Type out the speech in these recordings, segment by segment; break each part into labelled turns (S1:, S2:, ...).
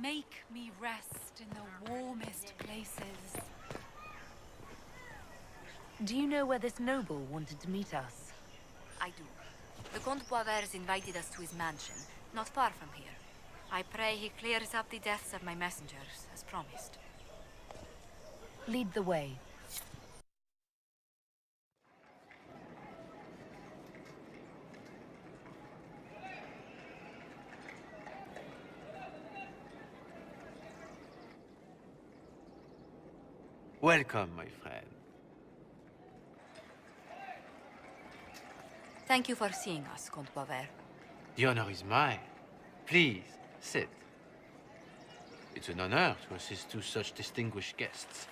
S1: Make me rest in the warmest places.
S2: Do you know where this noble wanted to meet us?
S3: I do. The Comte Boisvert invited us to his mansion, not far from here. I pray he clears up the deaths of my messengers, as promised.
S2: Lead the way.
S4: Welcome, my friend.
S3: Thank you for seeing us, Comte Boisvert.
S4: The honor is mine. Please, sit. It's an honor to assist two such distinguished guests.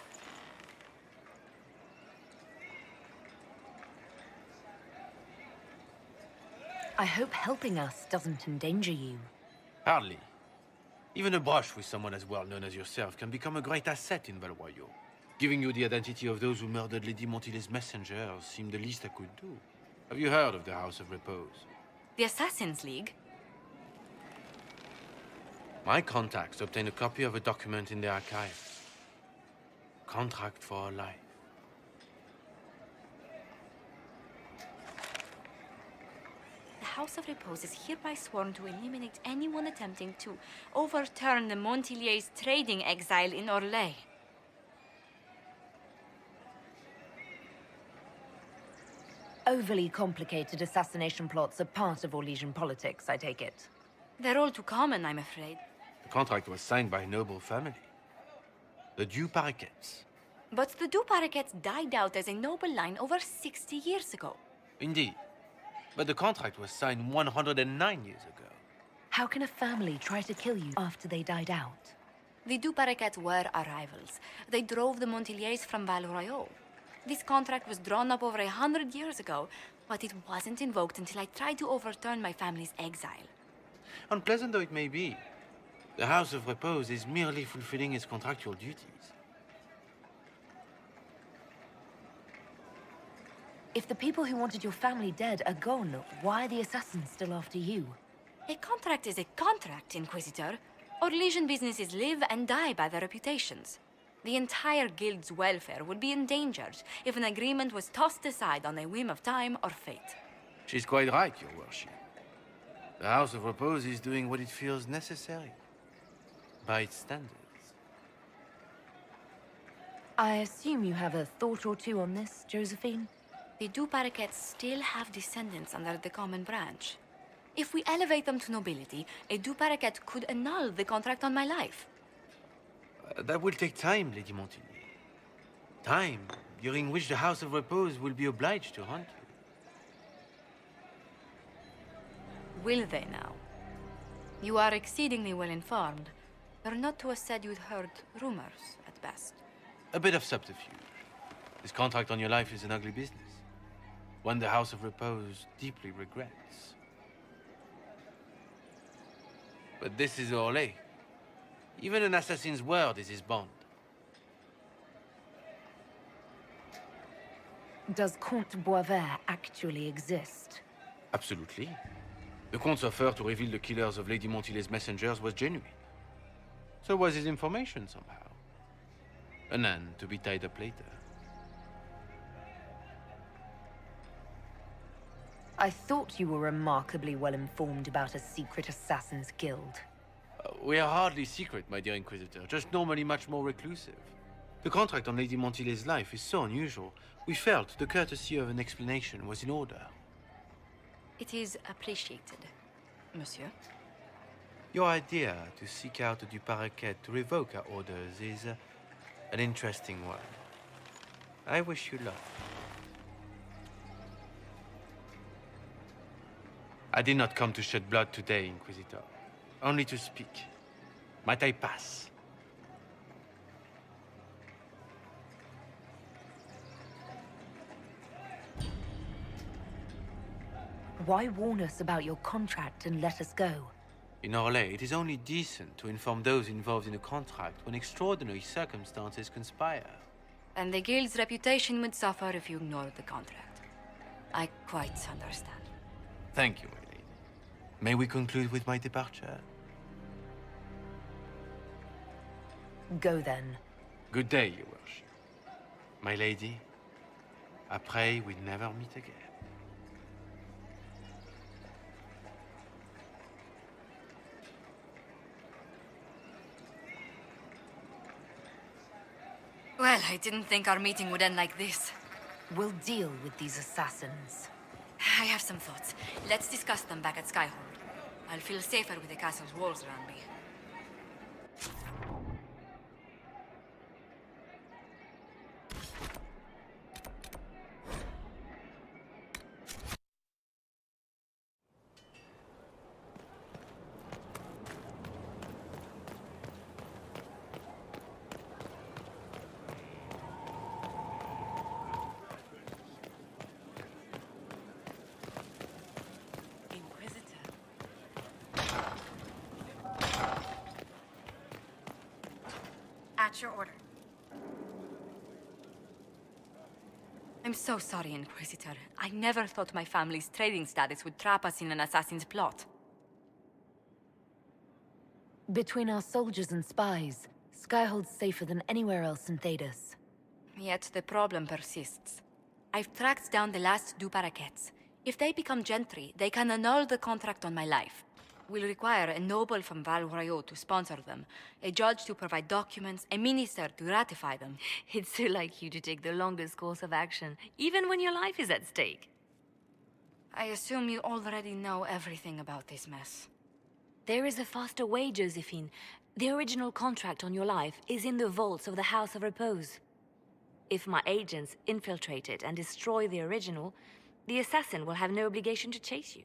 S2: I hope helping us doesn't endanger you.
S4: Hardly. Even a brush with someone as well known as yourself can become a great asset in Val Royeaux. Giving you the identity of those who murdered Lady Montily's messengers seemed the least I could do. Have you heard of the House of Repose?
S3: The Assassin's League?
S4: My contacts obtained a copy of a document in the archives. Contract for a life.
S3: The House of Repose is hereby sworn to eliminate anyone attempting to overturn the Montilier's trading exile in Orlais.
S2: Overly complicated assassination plots are part of Orlesian politics, I take it.
S3: They're all too common, I'm afraid.
S4: The contract was signed by a noble family. The Du Paraquets.
S3: But the Du Paraquets died out as a noble line over 60 years ago.
S4: Indeed. But the contract was signed 109 years ago.
S2: How can a family try to kill you after they died out?
S3: The Du Paraquets were our rivals. They drove the Montiliers from Val Royeaux. This contract was drawn up over 100 years ago, but it wasn't invoked until I tried to overturn my family's exile.
S4: Unpleasant though it may be, the House of Repose is merely fulfilling its contractual duties.
S2: If the people who wanted your family dead are gone, why are the assassins still after you?
S3: A contract is a contract, Inquisitor. Orlesian businesses live and die by their reputations. The entire guild's welfare would be endangered if an agreement was tossed aside on a whim of time or fate.
S4: She's quite right, Your Worship. The House of Repose is doing what it feels necessary, by its standards.
S2: I assume you have a thought or two on this, Josephine?
S3: The Du Paraquets still have descendants under the common branch. If we elevate them to nobility, a Du Paraquet could annul the contract on my life.
S4: That will take time, Lady Montigny. Time during which the House of Repose will be obliged to hunt you.
S3: Will they now? You are exceedingly well informed. You're not to have said you'd heard rumors, at best.
S4: A bit of subterfuge. This contract on your life is an ugly business. One the House of Repose deeply regrets. But this is Orlais. Even an assassin's word is his bond.
S2: Does Comte Boisvert actually exist?
S4: Absolutely. The Comte's offer to reveal the killers of Lady Montily's messengers was genuine. So was his information somehow. An end to be tied up later.
S2: I thought you were remarkably well informed about a secret assassin's guild.
S4: We are hardly secret, my dear Inquisitor, just normally much more reclusive. The contract on Lady Montily's life is so unusual, we felt the courtesy of an explanation was in order.
S3: It is appreciated, monsieur.
S4: Your idea to seek out the Du Paraquet to revoke our orders is an interesting one. I wish you luck. I did not come to shed blood today, Inquisitor. Only to speak. Might I pass?
S2: Why warn us about your contract and let us go?
S4: In Orlais, it is only decent to inform those involved in a contract when extraordinary circumstances conspire.
S3: And the guild's reputation would suffer if you ignored the contract. I quite understand.
S4: Thank you, my lady. May we conclude with my departure?
S2: Go then.
S4: Good day, your worship. My lady, I pray we never meet again.
S3: Well, I didn't think our meeting would end like this.
S2: We'll deal with these assassins.
S3: I have some thoughts. Let's discuss them back at Skyhold. I'll feel safer with the castle's walls around me.
S1: At your order.
S3: I'm so sorry, Inquisitor. I never thought my family's trading status would trap us in an assassin's plot.
S2: Between our soldiers and spies, Skyhold's safer than anywhere else in Thedas.
S3: Yet the problem persists. I've tracked down the last two paraquets. If they become gentry, they can annul the contract on my life. We'll require a noble from Val Royeaux to sponsor them, a judge to provide documents, a minister to ratify them.
S5: It's so like you to take the longest course of action, even when your life is at stake.
S3: I assume you already know everything about this mess.
S5: There is a faster way, Josephine. The original contract on your life is in the vaults of the House of Repose. If my agents infiltrate it and destroy the original, the assassin will have no obligation to chase you.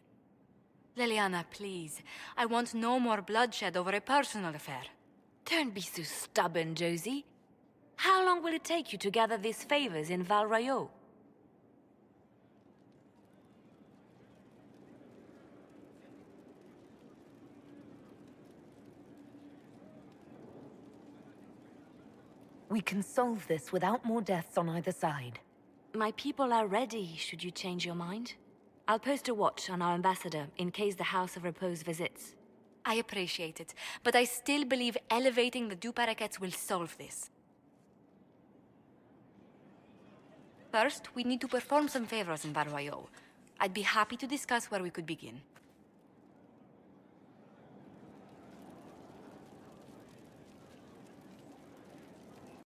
S3: Liliana, please. I want no more bloodshed over a personal affair.
S5: Don't be so stubborn, Josie. How long will it take you to gather these favors in Val Royeaux?
S2: We can solve this without more deaths on either side.
S5: My people are ready, should you change your mind. I'll post a watch on our ambassador in case the House of Repose visits.
S3: I appreciate it, but I still believe elevating the two paraquets will solve this. First, we need to perform some favors in Val Royeaux. I'd be happy to discuss where we could begin.